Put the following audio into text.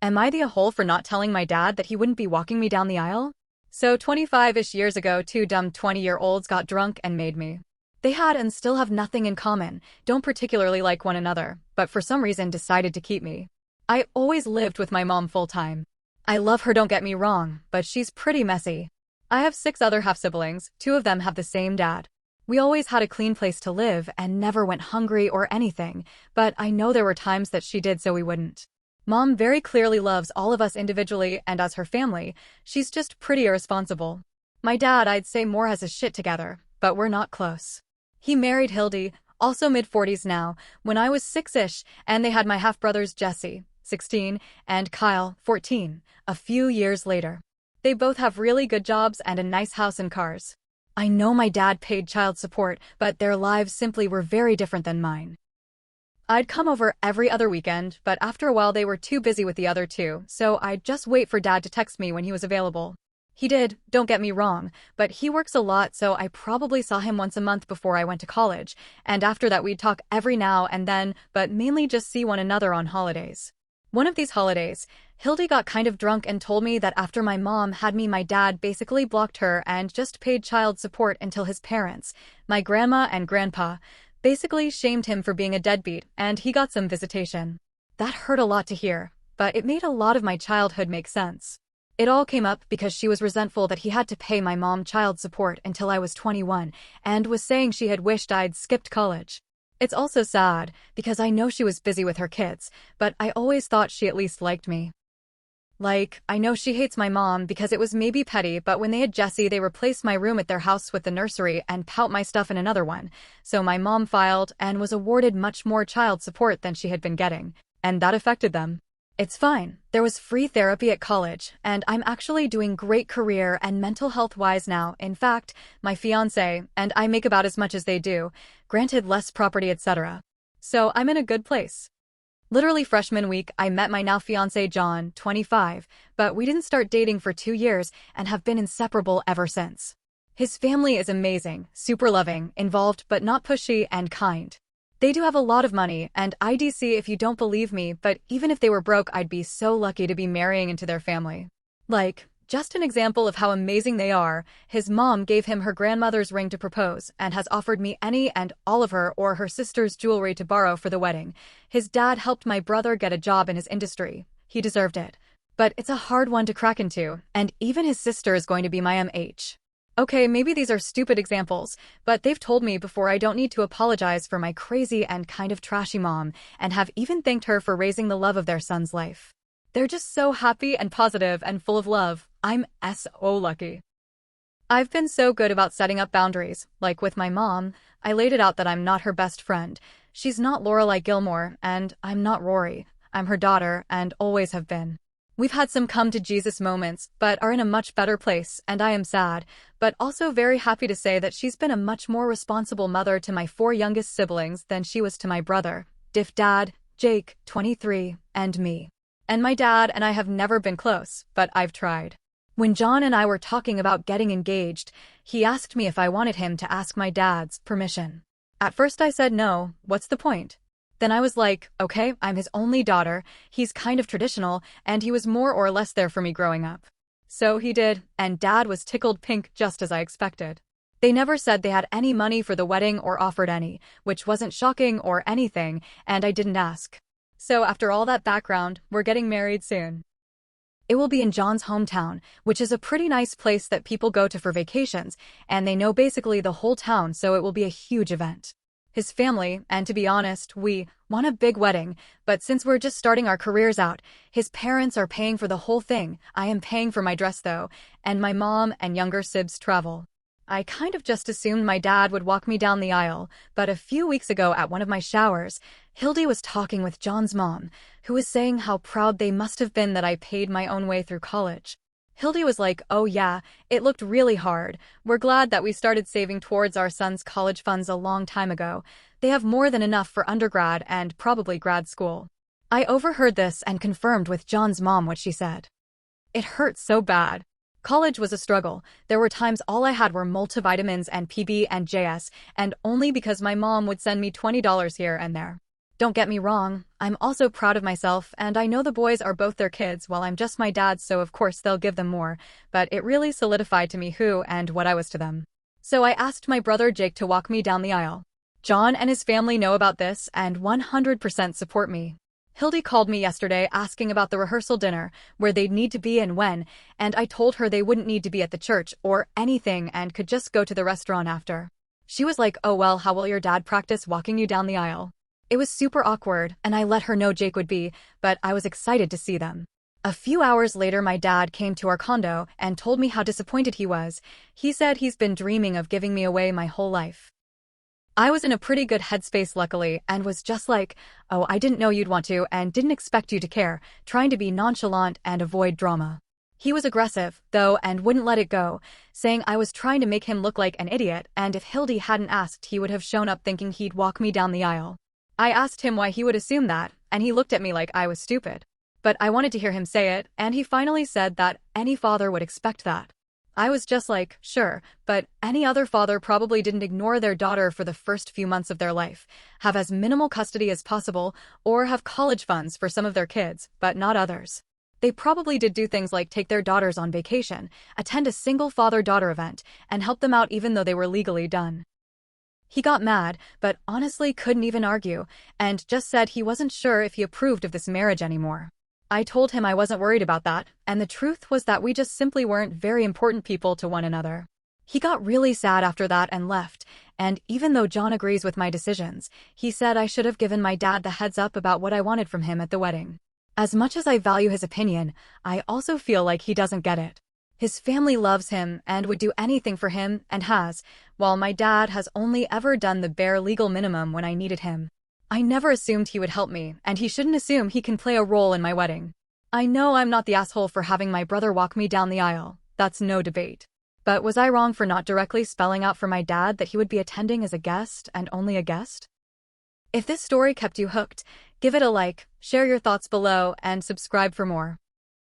Am I the a-hole for not telling my dad that he wouldn't be walking me down the aisle? So 25-ish years ago, two dumb 20-year-olds got drunk and made me. They had and still have nothing in common, don't particularly like one another, but for some reason decided to keep me. I always lived with my mom full-time. I love her, don't get me wrong, but she's pretty messy. I have 6 other half-siblings, 2 of them have the same dad. We always had a clean place to live and never went hungry or anything, but I know there were times that she did so we wouldn't. Mom very clearly loves all of us individually and as her family, she's just pretty irresponsible. My dad, I'd say, more has his shit together, but we're not close. He married Hildy, also mid-40s now, when I was 6-ish, and they had my half-brothers Jesse, 16, and Kyle, 14, a few years later. They both have really good jobs and a nice house and cars. I know my dad paid child support, but their lives simply were very different than mine. I'd come over every other weekend, but after a while they were too busy with the other 2, so I'd just wait for Dad to text me when he was available. He did, don't get me wrong, but he works a lot, so I probably saw him once a month before I went to college, and after that we'd talk every now and then, but mainly just see one another on holidays. One of these holidays, Hildy got kind of drunk and told me that after my mom had me, my dad basically blocked her and just paid child support until his parents, my grandma and grandpa, basically shamed him for being a deadbeat, and he got some visitation. That hurt a lot to hear, but it made a lot of my childhood make sense. It all came up because she was resentful that he had to pay my mom child support until I was 21, and was saying she had wished I'd skipped college. It's also sad, because I know she was busy with her kids, but I always thought she at least liked me. Like, I know she hates my mom because it was maybe petty, but when they had Jesse, they replaced my room at their house with the nursery and put my stuff in another one, so my mom filed and was awarded much more child support than she had been getting, and that affected them. It's fine, there was free therapy at college, and I'm actually doing great career and mental health-wise now. In fact, my fiancé and I make about as much as they do, granted less property, etc. So I'm in a good place. Literally freshman week, I met my now fiancé John, 25, but we didn't start dating for 2 years and have been inseparable ever since. His family is amazing, super loving, involved but not pushy, and kind. They do have a lot of money, and IDC if you don't believe me, but even if they were broke, I'd be so lucky to be marrying into their family. Like, just an example of how amazing they are, his mom gave him her grandmother's ring to propose and has offered me any and all of her or her sister's jewelry to borrow for the wedding. His dad helped my brother get a job in his industry. He deserved it. But it's a hard one to crack into, and even his sister is going to be my MH. Okay, maybe these are stupid examples, but they've told me before I don't need to apologize for my crazy and kind of trashy mom, and have even thanked her for raising the love of their son's life. They're just so happy and positive and full of love. I'm so lucky. I've been so good about setting up boundaries, like with my mom. I laid it out that I'm not her best friend. She's not Lorelai Gilmore, and I'm not Rory. I'm her daughter, and always have been. We've had some come-to-Jesus moments, but are in a much better place, and I am sad, but also very happy to say that she's been a much more responsible mother to my 4 youngest siblings than she was to my brother, Diff Dad, Jake, 23, and me. And my dad and I have never been close, but I've tried. When John and I were talking about getting engaged, he asked me if I wanted him to ask my dad's permission. At first I said no, what's the point? Then I was like, okay, I'm his only daughter, he's kind of traditional, and he was more or less there for me growing up. So he did, and Dad was tickled pink just as I expected. They never said they had any money for the wedding or offered any, which wasn't shocking or anything, and I didn't ask. So after all that background, we're getting married soon. It will be in John's hometown, which is a pretty nice place that people go to for vacations, and they know basically the whole town, so it will be a huge event. His family, and to be honest, we want a big wedding, but since we're just starting our careers out, his parents are paying for the whole thing. I am paying for my dress though, and my mom and younger sibs travel. I kind of just assumed my dad would walk me down the aisle, but a few weeks ago at one of my showers, Hildy was talking with John's mom, who was saying how proud they must have been that I paid my own way through college. Hildy was like, oh yeah, it looked really hard. We're glad that we started saving towards our son's college funds a long time ago. They have more than enough for undergrad and probably grad school. I overheard this and confirmed with John's mom what she said. It hurt so bad. College was a struggle. There were times all I had were multivitamins and PB and JS, and only because my mom would send me $20 here and there. Don't get me wrong, I'm also proud of myself, and I know the boys are both their kids while I'm just my dad, so of course they'll give them more, but it really solidified to me who and what I was to them. So I asked my brother Jake to walk me down the aisle. John and his family know about this and 100% support me. Hildy called me yesterday asking about the rehearsal dinner, where they'd need to be and when, and I told her they wouldn't need to be at the church or anything and could just go to the restaurant after. She was like, "Oh well, how will your dad practice walking you down the aisle?" It was super awkward, and I let her know Jake would be, but I was excited to see them. A few hours later, my dad came to our condo and told me how disappointed he was. He said he's been dreaming of giving me away my whole life. I was in a pretty good headspace luckily and was just like, "Oh, I didn't know you'd want to and didn't expect you to care," trying to be nonchalant and avoid drama. He was aggressive, though, and wouldn't let it go, saying I was trying to make him look like an idiot, and if Hildy hadn't asked he would have shown up thinking he'd walk me down the aisle. I asked him why he would assume that, and he looked at me like I was stupid. But I wanted to hear him say it, and he finally said that any father would expect that. I was just like, sure, but any other father probably didn't ignore their daughter for the first few months of their life, have as minimal custody as possible, or have college funds for some of their kids, but not others. They probably did do things like take their daughters on vacation, attend a single father-daughter event, and help them out even though they were legally done. He got mad, but honestly couldn't even argue, and just said he wasn't sure if he approved of this marriage anymore. I told him I wasn't worried about that, and the truth was that we just simply weren't very important people to one another. He got really sad after that and left, and even though John agrees with my decisions, he said I should have given my dad the heads up about what I wanted from him at the wedding. As much as I value his opinion, I also feel like he doesn't get it. His family loves him and would do anything for him and has, while my dad has only ever done the bare legal minimum when I needed him. I never assumed he would help me, and he shouldn't assume he can play a role in my wedding. I know I'm not the asshole for having my brother walk me down the aisle, that's no debate. But was I wrong for not directly spelling out for my dad that he would be attending as a guest and only a guest? If this story kept you hooked, give it a like, share your thoughts below, and subscribe for more.